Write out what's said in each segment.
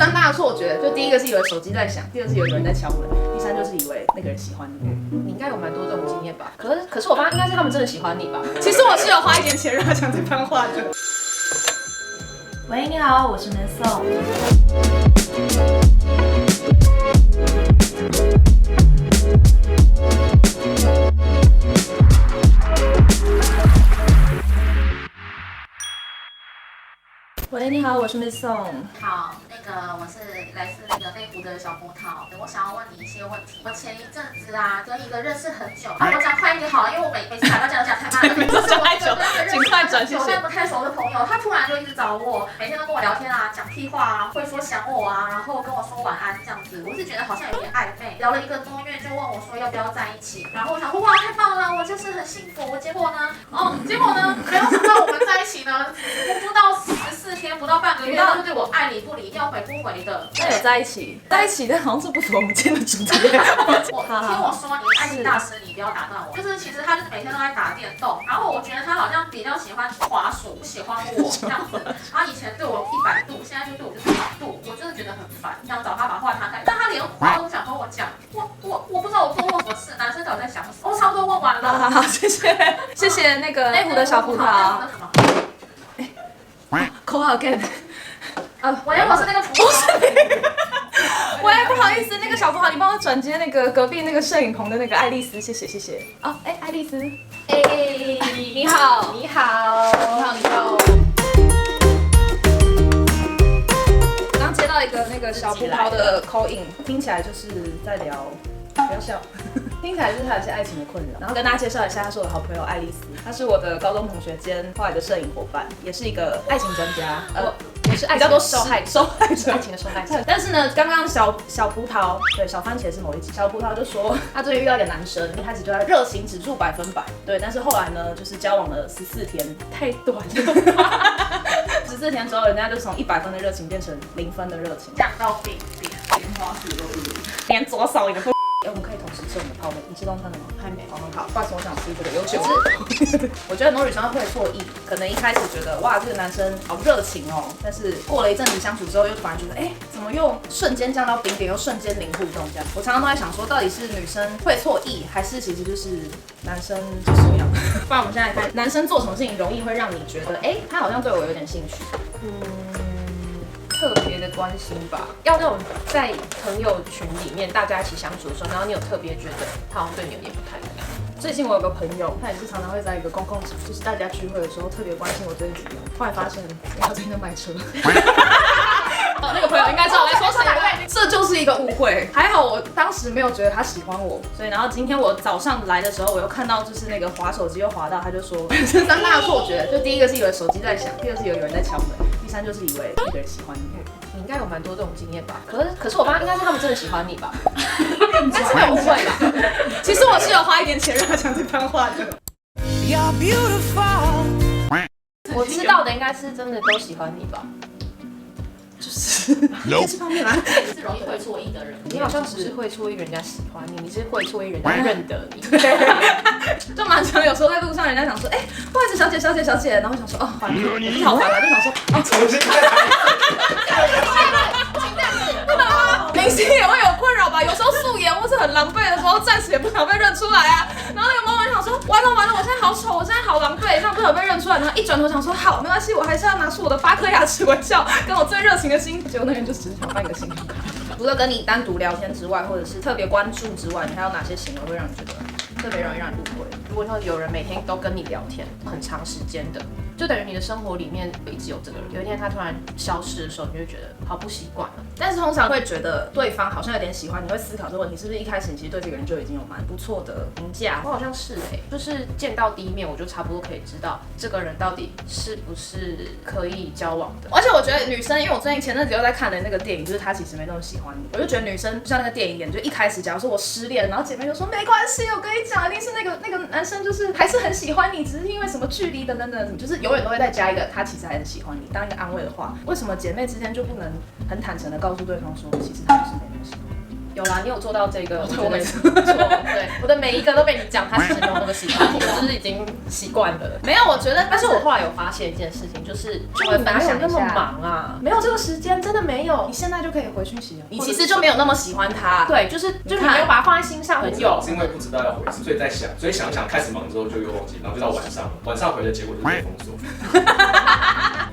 三大错觉，就第一个是以为手机在响，第二个是有人在敲门，第三就是以为那个人喜欢你。你应该有蛮多这种经验吧？可是我发现应该是他们真的喜欢你吧？其实我是有花一点钱让他讲这番话的。喂，你好，我是 Miss Song。喂，你好，我是 Miss Song。好，我是来自内湖的小葡萄，我想要问你一些问题。我前一阵子跟一个认识很久，我讲快一点好了，因为我每次打到讲太慢了。讲太久，请快转，谢谢。但不太熟的朋友，他突然就一直找我，每天都跟我聊天啊，讲屁话啊，会说想我啊，然后跟我说晚安这样子。我是觉得好像有点暧昧，聊了1个多月，就问我说要不要在一起。然后我想说哇，太棒了，我就是很幸福。结果呢，没有想到我们在一起呢，不到14天，不到半个月，他就对我爱理不理，要回不回的。那有在一起，但好像是不符合我们今天的主题。听我说，你爱情大师，你不要打断我。就是其实他就是每天都在打电动，然后我觉得他好像比较喜欢滑鼠，不喜欢我这样子。他以前对我100度，现在就对我就是100度，我真的觉得很烦，想找他把话岔开，但他连话都不想跟我讲。我不知道我做错什么事，男生到底在想什么？我差不多问完了。好，谢谢那个内湖的小葡萄。Call out again。我是那个葡萄。喂，不好意思，那个小葡萄，你帮我转接那个隔壁那个摄影棚的那个爱丽丝，谢谢。爱丽丝，你好。刚接到一个那个小葡萄的 call in， 听起来就是在聊，不要笑。听起来就是他有些爱情的困扰，然后跟大家介绍一下，他是我的好朋友爱丽丝，她是我的高中同学兼后来的摄影伙伴，也是一个爱情专家，也是比较多受害者，爱情的受害者。但是呢，刚刚小葡萄，对，小番茄是某一集，小葡萄就说他最近遇到一个男生，一开始就在热情指数100%，对，但是后来呢，就是交往了14天，太短了，14天之后，人家就从100分的热情变成0分的热情，讲到饼花式都是连左手也不。我们可以同时吃我们的泡面。你吃中餐了吗？还没。好，不好意思，我想吃这个有酒。我觉得很多女生会错意，可能一开始觉得哇，这个男生好热情哦，但是过了一阵子相处之后，又突然觉得怎么又瞬间降到冰点，又瞬间零互动这样。我常常都在想说，到底是女生会错意，还是其实就是男生是什么样？不然我们现在来看，男生做什么事情容易会让你觉得，他好像对我有点兴趣。特别的关心吧，要那种在朋友群里面大家一起相处的时候，然后你有特别觉得他好像对你有点不太一样。最近我有个朋友，他也是常常会在一个公共场，就是大家聚会的时候特别关心我最近怎么样。后来发现他最近在买车。那个朋友应该知道我在说什么，这就是一个误会。还好我当时没有觉得他喜欢我，所以然后今天我早上来的时候，我又看到就是那个滑手机又滑到，他就说这三大错觉，就第一个是以为手机在响，第二个是有人在敲门，第三就是以为那个人喜欢你。你应该有蛮多这种经验吧？可是我发现应该是他们真的喜欢你吧？应该是没有误会吧？其实我是有花一点钱让他讲这番话的。我知道的应该是真的都喜欢你吧？就是这方面啦，你是容易会错意的人。你好像不是会错意人家喜欢你，你是会错意人家认得你。就蛮常有时候在路上，人家想说，不好意思，小姐，然后想说，烦了，我不是好烦了，就想说，重新再来。明星也会有困扰吧？有时候素颜或是很狼狈的时候，暂时也不想被认出来啊。然后那个moment想说，完了，我现在好丑，我现在好狼狈，这样不想被认出来。然后一转头想说，好，没关系，我还是要拿出我的8颗牙齿微笑，跟我最热情的心。结果那人就只是想办一个信用卡。除了跟你单独聊天之外，或者是特别关注之外，你还有哪些行为会让你觉得特别容易让你误会？如果说有人每天都跟你聊天，很长时间的，就等于你的生活里面一直有这个人。有一天他突然消失的时候，你就会觉得好不习惯了。但是通常会觉得对方好像有点喜欢你，会思考这个问题是不是一开始你其实对这个人就已经有蛮不错的评价。我好像是就是见到第一面我就差不多可以知道这个人到底是不是可以交往的。而且我觉得女生，因为我最近前阵子又在看的那个电影，就是他其实没那么喜欢你，我就觉得女生像那个电影演，就一开始假如说我失恋，然后姐妹就说没关系，我跟你讲，一定是那个男生就是还是很喜欢你，只是因为什么距离等等，就是永远都会再加一个他其实还很喜欢你，当一个安慰的话。为什么姐妹之间就不能很坦诚的告诉对方说，其实他就是没那么喜欢你？有啦，你有做到这个，我每次对，我的每一个都被你讲，他其实没有那么喜欢我，就是已经习惯了。没有，我觉得，但是我后来有发现一件事情，就是就你哪有那么忙啊？没有这个时间，真的没有。你现在就可以回讯息了，你其实就没有那么喜欢他。对，就你没有把它放在心上很久，是因为不知道要回，所以在想，所以想开始忙之后就又忘记，然后就到晚上回的结果就是被封锁。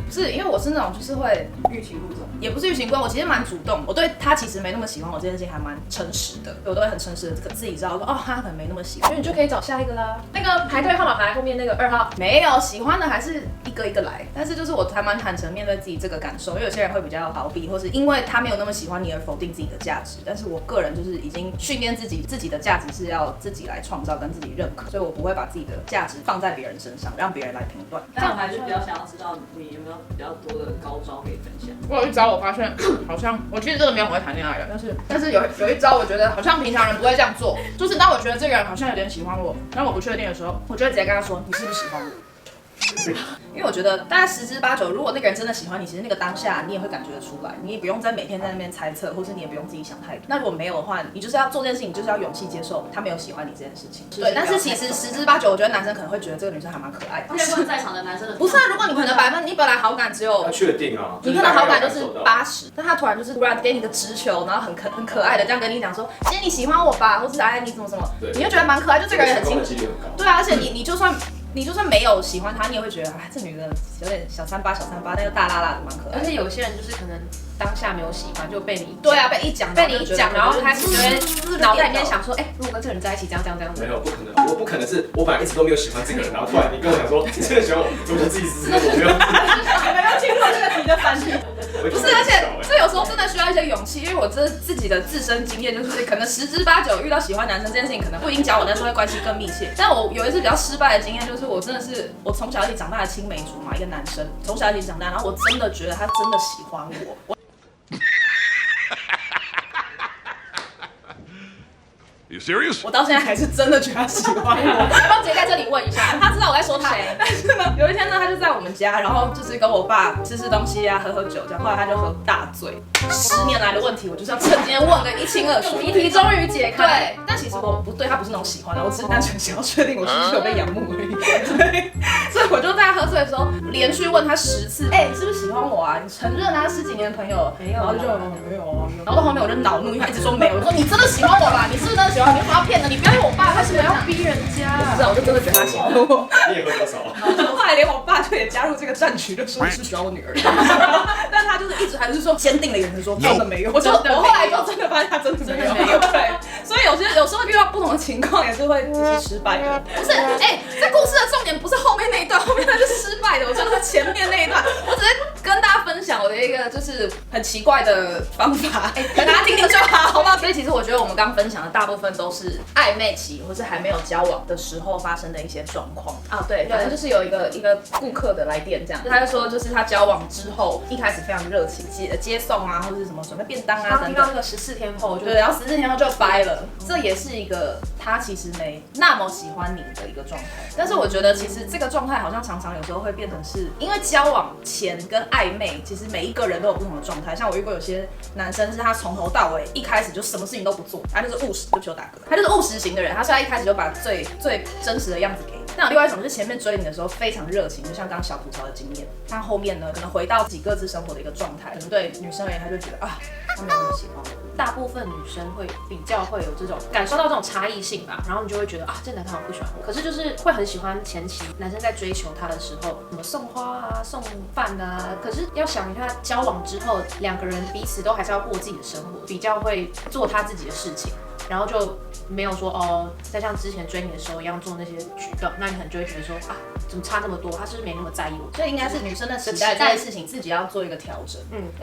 不是，因为我是那种就是会欲擒故纵，也不是欲擒故纵，我其实蛮主动，我对他其实没那么喜欢我这件事情还蛮诚实的，我都会很诚实的自己知道说，哦，他可能没那么喜欢，所以你就可以找下一个啦。那个排队号码牌后面那个2号，没有喜欢的还是一个一个来，但是就是我还蛮坦诚面对自己这个感受，因为有些人会比较逃避，或是因为他没有那么喜欢你而否定自己的价值，但是我个人就是已经训练自己的价值是要自己来创造跟自己认可，所以我不会把自己的价值放在别人身上，让别人来评断。但我还是比较想要知道你有没有比较多的高招可以分享。我有一招，我发现好像我其实真的没有很会谈恋爱的，但是有一招，我觉得好像平常人不会这样做，就是当我觉得这个人好像有点喜欢我，但我不确定的时候，我就会直接跟他说，你是不是喜欢我？因为我觉得大概10之8九，如果那个人真的喜欢你，其实那个当下你也会感觉得出来，你也不用再每天在那边猜测，或是你也不用自己想太多。那如果没有的话，你就是要做这件事情，就是要勇气接受他没有喜欢你这件事情。对，但是其实10之8九，我觉得男生可能会觉得这个女生还蛮可爱的。可以问在场的男生的。不是啊，如果你可能你本来好感只有，要确定啊，你可能好感就是80，但他突然给你个直球，然后很可爱的这样跟你讲说，其实你喜欢我吧，或是哎你怎么，你就觉得蛮可爱，就这个人很亲密。对啊，而且你就算没有喜欢他，你也会觉得，哎，这女的有点小三八，但又大辣辣的，蛮可爱的。而且有些人就是可能当下没有喜欢，就被你对啊，被你一讲，然后开始就会脑袋里面想说，哎，如果跟这个人在一起，这样。没有，不可能，我不可能是我本来一直都没有喜欢这个人，然后突然你跟我讲说你真的喜欢我，我就自己试试，我没有。没有听过这个题的反应。不是，而且这有时候真的需要一些勇气，因为我自己的自身经验就是，可能10之8九遇到喜欢男生这件事情，可能不一定交往，但是会关系更密切。但我有一次比较失败的经验，就是我真的是我从小一起长大的青梅竹马，一个男生从小一起长大，然后我真的觉得他真的喜欢我。You serious? 我到现在还是真的觉得他喜欢我。要直接在这里问一下，他知道我在说他。但是呢，有一天呢，他就在我们家，然后就是跟我爸吃东西啊，喝酒这样。后来他就喝大醉。10年来的问题，我就是要趁今天问个一清二楚。谜题终于解开。对，但其实我不对他不是那种喜欢的，我只是单纯想要确定我是不是有被仰慕而已。对，所以我就在他喝醉的时候，连续问他10次，哎，你是不是喜欢我啊？你承认啊，10几年的朋友，没有，然后就没有啊。然后到后面我就恼怒，因为他一直说没有，我说你真的喜欢我吧？你是不是真的喜欢？你为什么要骗人？你不要因为我爸，为什么要逼人家？不知道，我就真的觉得他喜欢我。你也喝多少？后来连我爸就也加入这个战局，就说你是喜欢我女儿。但他就是一直还是说坚定的眼神说真的没有。我后来就真的发现他真的没有。对，所以有时候遇到不同的情况也是会一起失败的。不是，哎，这故事的重点不是后面那一段，后面那是失败的，我真的是前面那一段。我只是跟大家分享我的一个就是很奇怪的方法，跟大家听听就好，好不好？所以其实我觉得我们刚分享的大部分都是暧昧期或是还没有交往的时候发生的一些状况啊。对，反正就是有一个顾客的来电这样，他就说就是他交往之后一开始非常热情，接送啊，或者是什么准备便当啊等等。那个14天后就对，然后14天后就掰了，这也是一个他其实没那么喜欢你的一个状态。但是我觉得其实这个状态好像常常有时候会变成是因为交往前跟暧昧，其实每一个人都有不同的状态。像我遇过有些男生是他从头到尾一开始就什么事情都不做，他就是务实，对不起我大哥，他就是务实型的人，他是他一开始就把最真实的样子给你。那有另外一种就是前面追你的时候非常热情，就像刚刚小吐槽的经验，但后面呢可能回到自己各自生活的一个状态，可能对女生而言他就觉得啊，他没有那么喜欢我。大部分女生会比较会有这种感受到这种差异性吧，然后你就会觉得啊，这男生好像不喜欢我，可是就是会很喜欢前期男生在追求她的时候，什么送花啊、送饭啊。可是要想一下，交往之后两个人彼此都还是要过自己的生活，比较会做他自己的事情，然后就没有说哦，再像之前追你的时候一样做那些举动，那你可能就会觉得说啊，怎么差那么多？他是不是没那么在意我？所以应该是女生的期待这件事情自己要做一个调整。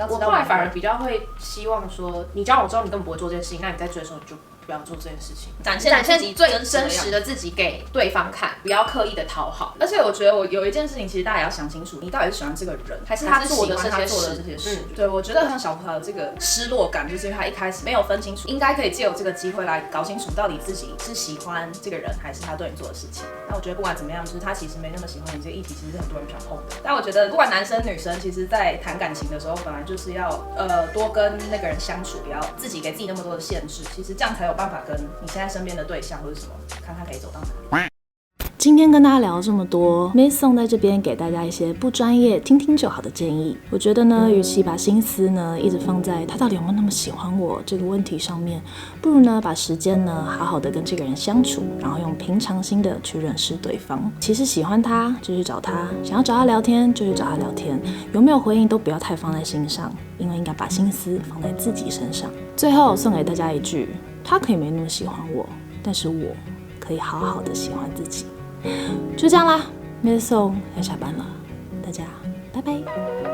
我后来反而比较会希望说，你交往之后你根本不会做这件事情，那你在追的时候你就不要做这件事情，展现自己最真实的自己给对方看，不要刻意的讨好。而且我觉得我有一件事情，其实大家也要想清楚，你到底是喜欢这个人，还是他做的这些事。对，我觉得像小葡萄的这个失落感，就是因为他一开始没有分清楚，应该可以借由这个机会来搞清楚，到底自己是喜欢这个人，还是他对你做的事情。那我觉得不管怎么样，就是他其实没那么喜欢你这个议题，其实是很多人不想碰的。但我觉得不管男生女生，其实在谈感情的时候，本来就是要多跟那个人相处，不要自己给自己那么多的限制。其实这样才有办法跟你现在身边的对象或者什么，看他可以走到哪里。今天跟大家聊这么多 ，Miss Song 在这边给大家一些不专业、听听就好的建议。我觉得呢，与其把心思呢一直放在他到底有没有那么喜欢我这个问题上面，不如呢把时间呢好好的跟这个人相处，然后用平常心的去认识对方。其实喜欢他就去找他，想要找他聊天就去找他聊天，有没有回应都不要太放在心上，因为应该把心思放在自己身上。最后送给大家一句：他可以没那么喜欢我，但是我可以好好的喜欢自己。就这样啦，Miss Song 要下班了，大家拜拜。